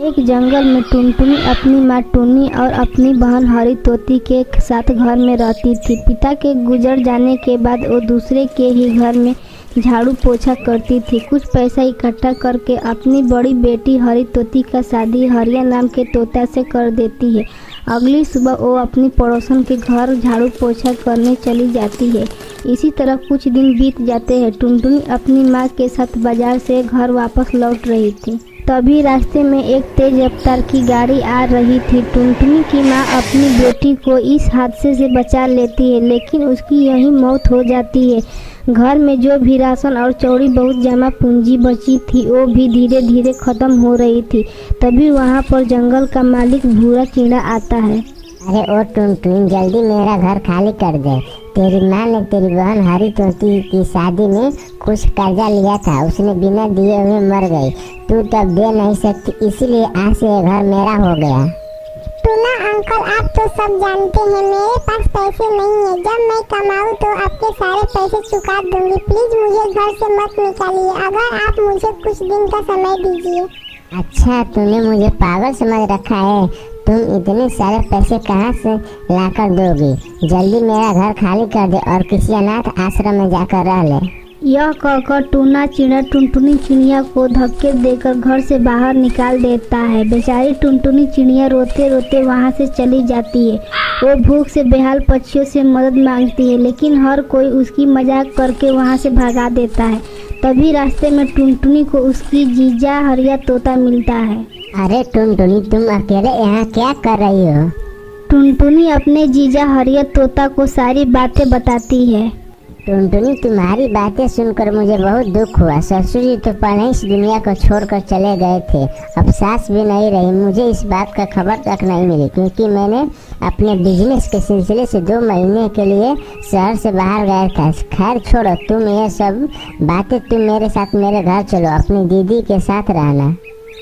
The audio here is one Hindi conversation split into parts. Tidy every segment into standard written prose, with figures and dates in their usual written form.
एक जंगल में टुनटुनी अपनी माँ टुन्नी और अपनी बहन हरी तोती के साथ घर में रहती थी। पिता के गुजर जाने के बाद वो दूसरे के ही घर में झाड़ू पोछा करती थी। कुछ पैसा इकट्ठा करके अपनी बड़ी बेटी हरी तोती का शादी हरिया नाम के तोता से कर देती है। अगली सुबह वो अपनी पड़ोसन के घर झाड़ू पोछा करने चली जाती है। इसी तरह कुछ दिन बीत जाते हैं। टुनटुनी अपनी माँ के साथ बाजार से घर वापस लौट रही थी। तभी रास्ते में एक तेज रफ्तार की गाड़ी आ रही थी। टुनटुनी की माँ अपनी बेटी को इस हादसे से बचा लेती है, लेकिन उसकी यही मौत हो जाती है। घर में जो भी राशन और चौड़ी बहुत जमा पूंजी बची थी वो भी धीरे धीरे खत्म हो रही थी। तभी वहाँ पर जंगल का मालिक भूरा कीड़ा आता है। अरे ओ टुनटुन, जल्दी मेरा घर खाली कर दे। तेरी माँ ने तेरी बहन हरी तोती की शादी में कुछ कर्जा लिया था, उसने बिना दिए हुए मर गई। तू तब दे नहीं सकती, इसीलिए आज से ये घर मेरा हो गया। टूना अंकल, आप तो सब जानते हैं मेरे पास पैसे नहीं है। जब मैं कमाऊँ तो आपके सारे पैसे चुका दूंगी। प्लीज मुझे घर से मत निकालिए, अगर आप मुझे कुछ दिन का समय दीजिए। अच्छा, तूने मुझे पागल समझ रखा है? तुम इतने सारे पैसे कहाँ से लाकर दोगी? जल्दी मेरा घर खाली कर दे और किसी अनाथ आश्रम में जाकर रह ले। यह कहकर टूना चिड़िया टुनटुनी चिड़िया को धक्के देकर घर से बाहर निकाल देता है। बेचारी टुनटुनी चिड़िया रोते रोते वहाँ से चली जाती है। वो भूख से बेहाल पक्षियों से मदद मांगती है, लेकिन हर कोई उसकी मजाक करके वहाँ से भगा देता है। तभी रास्ते में टुनटुनी को उसकी जीजा हरिया तोता मिलता है। अरे टुनटुनी, तुम अकेले यहाँ क्या कर रही हो? टुनटुनी अपने जीजा हरिया तोता को सारी बातें बताती है। टुनटुनी, तुम्हारी बातें सुनकर मुझे बहुत दुख हुआ। ससुर जी तो पहले इस दुनिया को छोड़कर चले गए थे, अब सास भी नहीं रही। मुझे इस बात का खबर तक नहीं मिली, क्योंकि मैंने अपने बिजनेस के सिलसिले से 2 महीने के लिए शहर से बाहर गया था। खैर छोड़ो तुम ये सब बातें, तुम मेरे साथ मेरे घर चलो, अपनी दीदी के साथ रहना।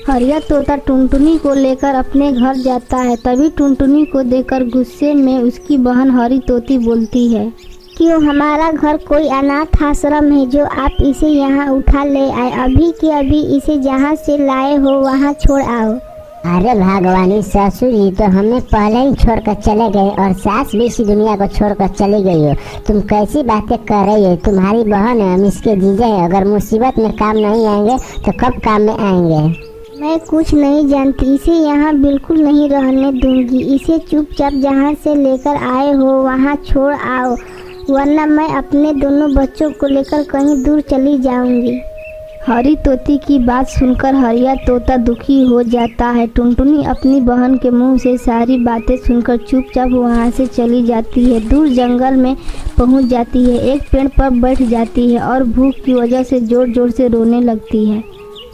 हरिया तोता टुनटुनी को लेकर अपने घर जाता है। तभी टुनटुनी को देखकर गुस्से में उसकी बहन हरी तोती बोलती है, क्यों, हमारा घर कोई अनाथ आश्रम है जो आप इसे यहाँ उठा ले आए? अभी के अभी इसे जहाँ से लाए हो वहाँ छोड़ आओ। अरे भगवानी, ससुर जी तो हमें पहले ही छोड़कर चले गए और सास भी इसी दुनिया को छोड़कर चली गई हो। तुम कैसी बातें कर रही हो? तुम्हारी बहन है, हम इसके जीजे हैं। अगर मुसीबत में काम नहीं आएंगे तो कब काम में आएंगे? मैं कुछ नहीं जानती, इसे यहाँ बिल्कुल नहीं रहने दूंगी। इसे चुपचाप जहाँ से लेकर आए हो वहाँ छोड़ आओ, वरना मैं अपने दोनों बच्चों को लेकर कहीं दूर चली जाऊंगी। हरी तोती की बात सुनकर हरिया तोता दुखी हो जाता है। टुनटुनी अपनी बहन के मुंह से सारी बातें सुनकर चुपचाप वहां से चली जाती है। दूर जंगल में पहुंच जाती है, एक पेड़ पर बैठ जाती है और भूख की वजह से जोर जोर से रोने लगती है।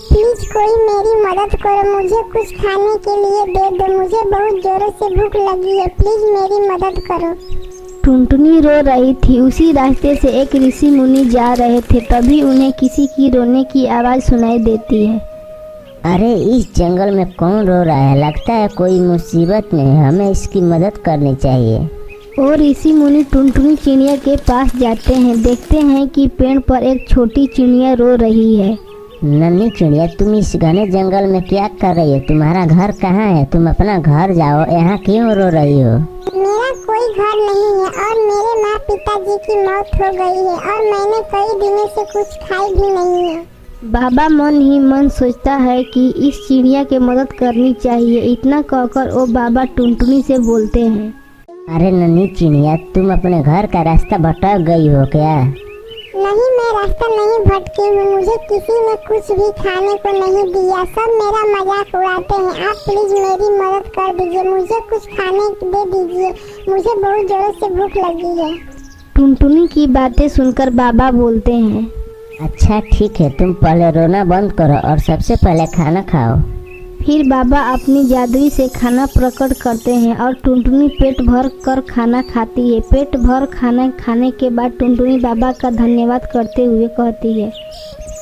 प्लीज कोई मेरी मदद करो, मुझे कुछ खाने के लिए दे दो। मुझे बहुत जोरों से भूख लगी है, प्लीज मेरी मदद करो। टुनटुनी रो रही थी। उसी रास्ते से एक ऋषि मुनि जा रहे थे। तभी उन्हें किसी की रोने की आवाज़ सुनाई देती है। अरे इस जंगल में कौन रो रहा है? लगता है कोई मुसीबत में है, हमें इसकी मदद करनी चाहिए। और ऋषि मुनि टुनटुनी चिड़िया के पास जाते हैं। देखते हैं कि पेड़ पर एक छोटी चिड़िया रो रही है। नन्ही चिड़िया, तुम इस घने जंगल में क्या कर रही हो? तुम्हारा घर कहाँ है? तुम अपना घर जाओ, यहाँ क्यों रो रही हो? मेरा कोई घर नहीं है और मेरे माँ पिताजी की मौत हो गई है और मैंने कई दिनों से कुछ खाई भी नहीं है। बाबा मन ही मन सोचता है कि इस चिड़िया की मदद करनी चाहिए। इतना कहकर वो बाबा टुनटुनी से बोलते हैं, अरे नन्ही चिड़िया, तुम अपने घर का रास्ता भटक गई हो क्या? नहीं, मैं रास्ता नहीं भटकी हूँ। मुझे किसी ने कुछ भी खाने को नहीं दिया, सब मेरा मजाक उड़ाते हैं। आप प्लीज मेरी मदद कर दीजिए, मुझे कुछ खाने दे दीजिए, मुझे बहुत जोरों से भूख लगी है। टुनटुनी की बातें सुनकर बाबा बोलते हैं, अच्छा ठीक है, तुम पहले रोना बंद करो और सबसे पहले खाना खाओ। फिर बाबा अपनी जादुई से खाना प्रकट करते हैं और टुनटुनी पेट भर कर खाना खाती है। पेट भर खाना खाने के बाद टुनटुनी बाबा का धन्यवाद करते हुए कहती है,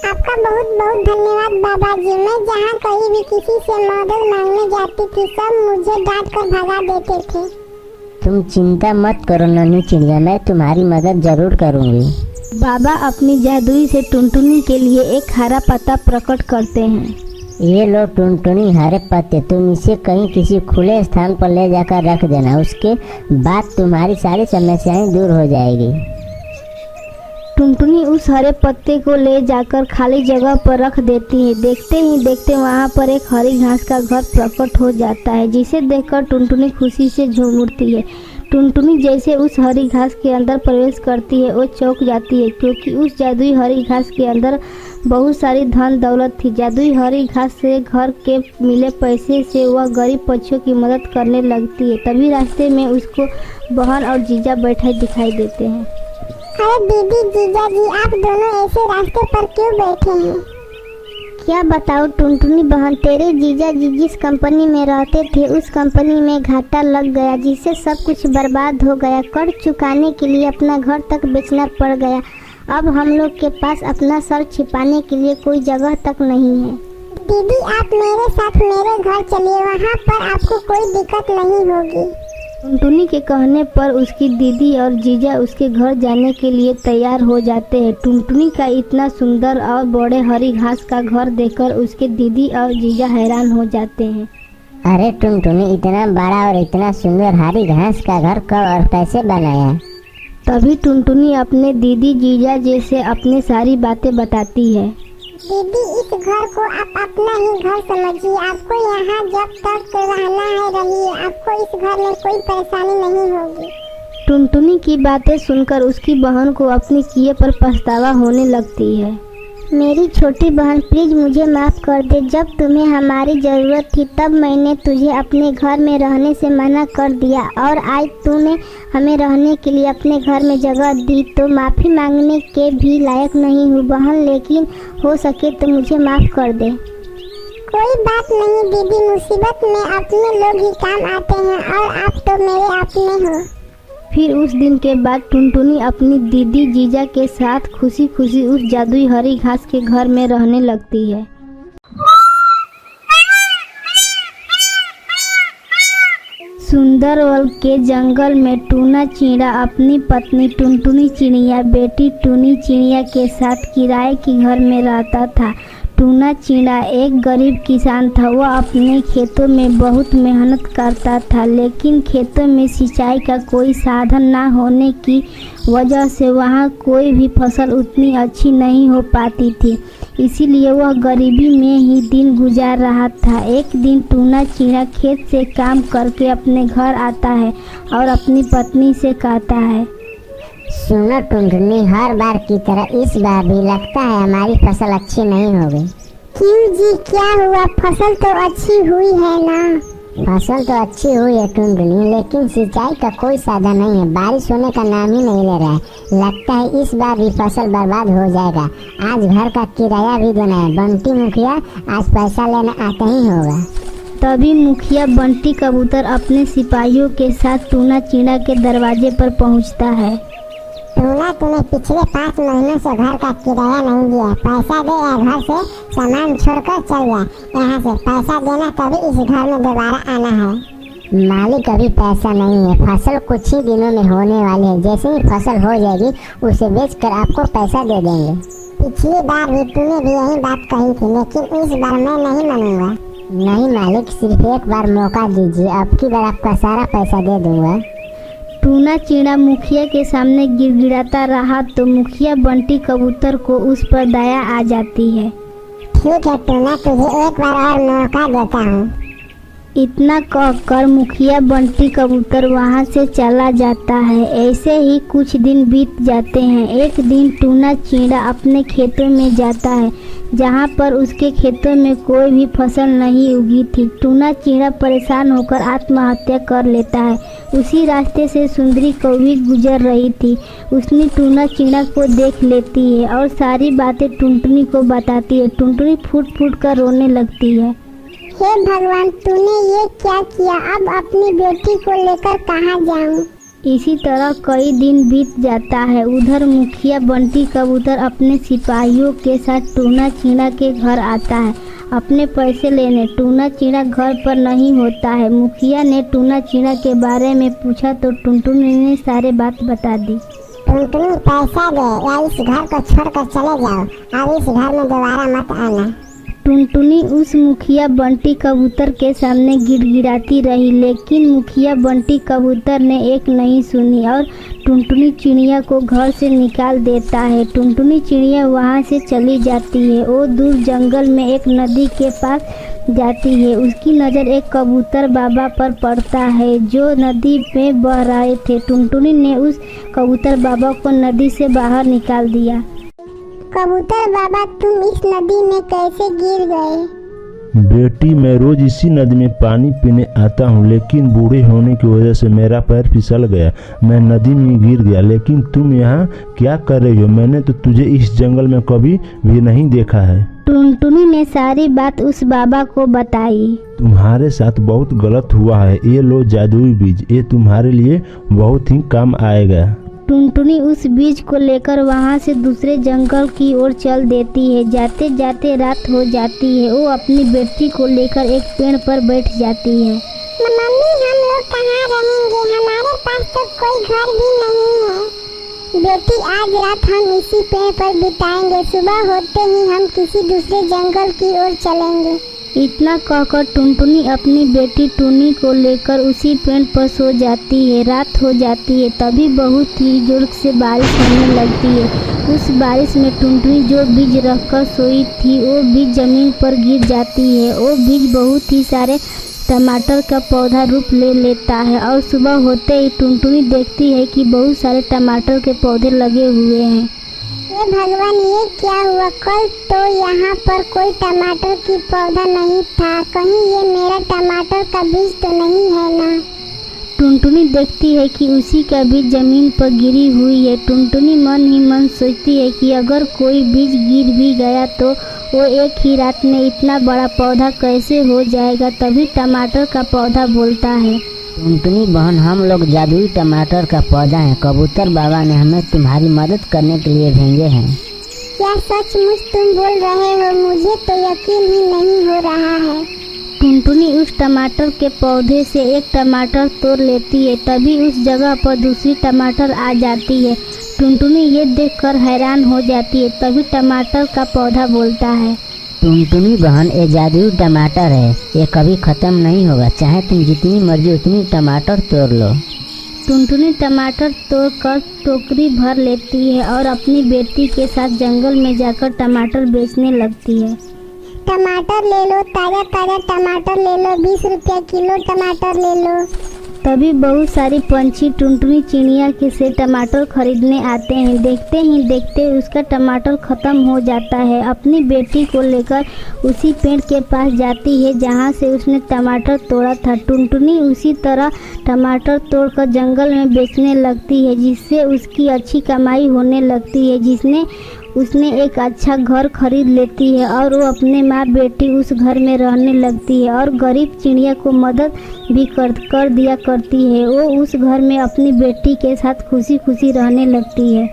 आपका बहुत बहुत धन्यवाद बाबा जी। मैं जहाँ कहीं भी किसी से मदद मांगने जाती थी, सब मुझे डांट कर भगा देते थे। तुम चिंता मत करो नन्ही चिड़िया, मैं तुम्हारी मदद जरूर करूँगी। बाबा अपनी जादुई से टुनटुनी के लिए एक हरा पत्ता प्रकट करते हैं। ये लो टुनटुनी हरे पत्ते, तुम इसे कहीं किसी खुले स्थान पर ले जाकर रख देना, उसके बाद तुम्हारी सारी समस्याएं दूर हो जाएगी। टुनटुनी उस हरे पत्ते को ले जाकर खाली जगह पर रख देती है। देखते ही देखते वहाँ पर एक हरी घास का घर प्रकट हो जाता है, जिसे देखकर टुनटुनी खुशी से झूम उठती है। टुनटुनी जैसे उस हरी घास के अंदर प्रवेश करती है, वो चौंक जाती है, क्योंकि उस जादुई हरी घास के अंदर बहुत सारी धन दौलत थी। जादुई हरी घास से घर के मिले पैसे से वह गरीब पक्षियों की मदद करने लगती है। तभी रास्ते में उसको बहन और जीजा बैठे दिखाई देते हैं। अरे दीदी जीजा जी, आप दोनों ऐसे रास्ते पर क्यों बैठे हैं? क्या बताओ टुनटुनी बहन, तेरे जीजा जी जिस कंपनी में रहते थे उस कंपनी में घाटा लग गया, जिससे सब कुछ बर्बाद हो गया। कर्ज चुकाने के लिए अपना घर तक बेचना पड़ गया। अब हम लोग के पास अपना सर छिपाने के लिए कोई जगह तक नहीं है। दीदी आप मेरे साथ मेरे घर चलिए, वहाँ पर आपको कोई दिक्कत नहीं होगी। टुनटुनी के कहने पर उसकी दीदी और जीजा उसके घर जाने के लिए तैयार हो जाते हैं। टुनटुनी का इतना सुंदर और बड़े हरी घास का घर देखकर उसके दीदी और जीजा हैरान हो जाते हैं। अरे टुनटुनी, इतना बड़ा और इतना सुंदर हरी घास का घर कब और कैसे बनाया? तभी टुनटुनी अपने दीदी जीजा जी से अपनी सारी बातें बताती है। दीदी इस घर को आप अपना ही घर समझिए, आपको यहाँ जब तक रहना है रहिए, आपको इस घर में कोई परेशानी नहीं होगी। टुनटुनी की बातें सुनकर उसकी बहन को अपने किए पर पछतावा होने लगती है। मेरी छोटी बहन प्लीज मुझे माफ़ कर दे। जब तुम्हें हमारी ज़रूरत थी तब मैंने तुझे अपने घर में रहने से मना कर दिया, और आज तूने हमें रहने के लिए अपने घर में जगह दी तो माफ़ी मांगने के भी लायक नहीं हूँ बहन, लेकिन हो सके तो मुझे माफ़ कर दे। कोई बात नहीं दीदी, मुसीबत में अपने लोग ही काम आते हैं और आप तो मेरे अपने हो। फिर उस दिन के बाद टुनटुनी अपनी दीदी जीजा के साथ खुशी खुशी उस जादुई हरी घास के घर में रहने लगती है। सुंदरवन के जंगल में टूना चिड़िया अपनी पत्नी टुनटुनी चिड़िया बेटी टूनी चिड़िया के साथ किराए के घर में रहता था। टूना चिड़िया एक गरीब किसान था। वह अपने खेतों में बहुत मेहनत करता था, लेकिन खेतों में सिंचाई का कोई साधन ना होने की वजह से वहाँ कोई भी फसल उतनी अच्छी नहीं हो पाती थी। इसीलिए वह गरीबी में ही दिन गुजार रहा था। एक दिन टूना चिड़िया खेत से काम करके अपने घर आता है और अपनी पत्नी से कहता है, सुनो टुनटुनी, हर बार की तरह इस बार भी लगता है हमारी फसल अच्छी नहीं होगी। क्यों जी, क्या हुआ? फसल तो अच्छी हुई है ना? फसल तो अच्छी हुई है टुनटुनी, लेकिन सिंचाई का कोई साधन नहीं है। बारिश होने का नाम ही नहीं ले रहा है। लगता है इस बार भी फसल बर्बाद हो जाएगा। आज घर का किराया भी देना है। बंटी मुखिया आज पैसा लेना आता ही होगा। तभी मुखिया बंटी कबूतर अपने सिपाहियों के साथ टूना चिड़िया के दरवाजे पर पहुंचता है। टूना, तुम्हें पिछले 5 महीनों से घर का किराया नहीं दिया। पैसा दे या घर से सामान छोड़कर चल जा। यहाँ से पैसा देना, तभी इस घर में दोबारा आना है। मालिक अभी पैसा नहीं है, फसल कुछ ही दिनों में होने वाली है। जैसे ही फसल हो जाएगी उसे बेचकर आपको पैसा दे देंगे। पिछली बार भी तूने भी यही बात कही थी, लेकिन इस बार मैं नहीं मानूंगा। नहीं मालिक, सिर्फ एक बार मौका दीजिए, अब की बार आपका सारा पैसा दे दूंगा। टूना चिड़िया मुखिया के सामने गिड़गिड़ाता रहा तो मुखिया बंटी कबूतर को उस पर दया आ जाती है। ठीक है टूना, तुझे एक बार और मौका देता हूँ। इतना कहकर मुखिया बंटी कबूतर वहाँ से चला जाता है। ऐसे ही कुछ दिन बीत जाते हैं। एक दिन टूना चिड़िया अपने खेतों में जाता है, जहाँ पर उसके खेतों में कोई भी फसल नहीं उगी थी। टूना चिड़िया परेशान होकर आत्महत्या कर लेता है। उसी रास्ते से सुंदरी कौवी गुजर रही थी। उसने टूना चिड़िया को देख लेती है और सारी बातें टुनटुनी को बताती है। टुनटुनी फूट फूट कर रोने लगती है। हे भगवान, तूने ये क्या किया? अब अपनी बेटी को लेकर कहाँ जाऊँ? इसी तरह कई दिन बीत जाता है। उधर मुखिया बंटी कबूतर अपने सिपाहियों के साथ टूना चिड़िया के घर आता है अपने पैसे लेने। टूना चिड़िया घर पर नहीं होता है। मुखिया ने टूना चिड़िया के बारे में पूछा तो टुनटुनी ने सारे बात बता दी। टुनटुनी पैसा दे या इस घर को छोड़कर चले जाओ। अब इस घर में दोबारा मत आना। टुनटुनी उस मुखिया बंटी कबूतर के सामने गिड़गिड़ाती रही, लेकिन मुखिया बंटी कबूतर ने एक नहीं सुनी और टुनटुनी चिड़िया को घर से निकाल देता है। टुनटुनी चिड़िया वहाँ से चली जाती है। वो दूर जंगल में एक नदी के पास जाती है। उसकी नज़र एक कबूतर बाबा पर पड़ता है जो नदी में बह रहे थे। टुनटुनी ने उस कबूतर बाबा को नदी से बाहर निकाल दिया। कबूतर बाबा, तुम इस नदी में कैसे गिर गए? बेटी, मैं रोज इसी नदी में पानी पीने आता हूँ, लेकिन बूढ़े होने की वजह से मेरा पैर फिसल गया, मैं नदी में गिर गया। लेकिन तुम यहाँ क्या कर रही हो? मैंने तो तुझे इस जंगल में कभी भी नहीं देखा है। टुनटुनी ने सारी बात उस बाबा को बताई। तुम्हारे साथ बहुत गलत हुआ है। ये लो जादुई बीज, ये तुम्हारे लिए बहुत ही काम आएगा। टुनटुनी उस बीज को लेकर वहाँ से दूसरे जंगल की ओर चल देती है। जाते जाते रात हो जाती है। वो अपनी बेटी को लेकर एक पेड़ पर बैठ जाती है। मम्मी, हम लोग कहाँ रहेंगे? हमारे पास तो कोई घर भी नहीं है। बेटी, आज रात हम इसी पेड़ पर बिताएंगे। सुबह होते ही हम किसी दूसरे जंगल की ओर चलेंगे। इतना कहकर टुनटुनी अपनी बेटी टुनी को लेकर उसी पेड़ पर सो जाती है। रात हो जाती है। तभी बहुत ही जोर से बारिश होने लगती है। उस बारिश में टुनटुनी जो बीज रखकर सोई थी वो बीज जमीन पर गिर जाती है। वो बीज बहुत ही सारे टमाटर का पौधा रूप ले लेता है और सुबह होते ही टुनटुनी देखती है कि बहुत सारे टमाटर के पौधे लगे हुए हैं। हे भगवान, ये क्या हुआ? कल तो यहाँ पर कोई टमाटर की पौधा नहीं था। कहीं ये मेरा टमाटर का बीज तो नहीं है ना? टुनटुनी देखती है कि उसी का बीज जमीन पर गिरी हुई है। टुनटुनी मन ही मन सोचती है कि अगर कोई बीज गिर भी गया तो वो एक ही रात में इतना बड़ा पौधा कैसे हो जाएगा। तभी टमाटर का पौधा बोलता है, टुनटुनी बहन, हम लोग जादुई टमाटर का पौधा हैं। कबूतर बाबा ने हमें तुम्हारी मदद करने के लिए भेजे हैं। क्या सचमुच तुम बोल रहे हो? मुझे तो यकीन ही नहीं हो रहा है। टुनटुनी उस टमाटर के पौधे से एक टमाटर तोड़ लेती है। तभी उस जगह पर दूसरी टमाटर आ जाती है। टुनटुनी ये देखकर हैरान हो जाती है। तभी टमाटर का पौधा बोलता है, टुनटुनी बहन, ये जादुई टमाटर है, ये कभी खत्म नहीं होगा। चाहे तुम जितनी मर्जी उतनी टमाटर तोड़ लो। टुनटुनी टमाटर तोड़कर टोकरी भर लेती है और अपनी बेटी के साथ जंगल में जाकर टमाटर बेचने लगती है। टमाटर ले लो, ताज़ा ताज़ा टमाटर ले लो, 20 रुपया किलो टमाटर ले लो। तभी बहुत सारी पंछी टुनटुनी चिड़िया के से टमाटर खरीदने आते हैं। देखते ही देखते उसका टमाटर ख़त्म हो जाता है। अपनी बेटी को लेकर उसी पेड़ के पास जाती है जहाँ से उसने टमाटर तोड़ा था। टुनटुनी उसी तरह टमाटर तोड़कर जंगल में बेचने लगती है, जिससे उसकी अच्छी कमाई होने लगती है। उसने एक अच्छा घर खरीद लेती है और वो अपने माँ बेटी उस घर में रहने लगती है और गरीब चिड़िया को मदद भी कर दिया करती है। वो उस घर में अपनी बेटी के साथ खुशी खुशी रहने लगती है।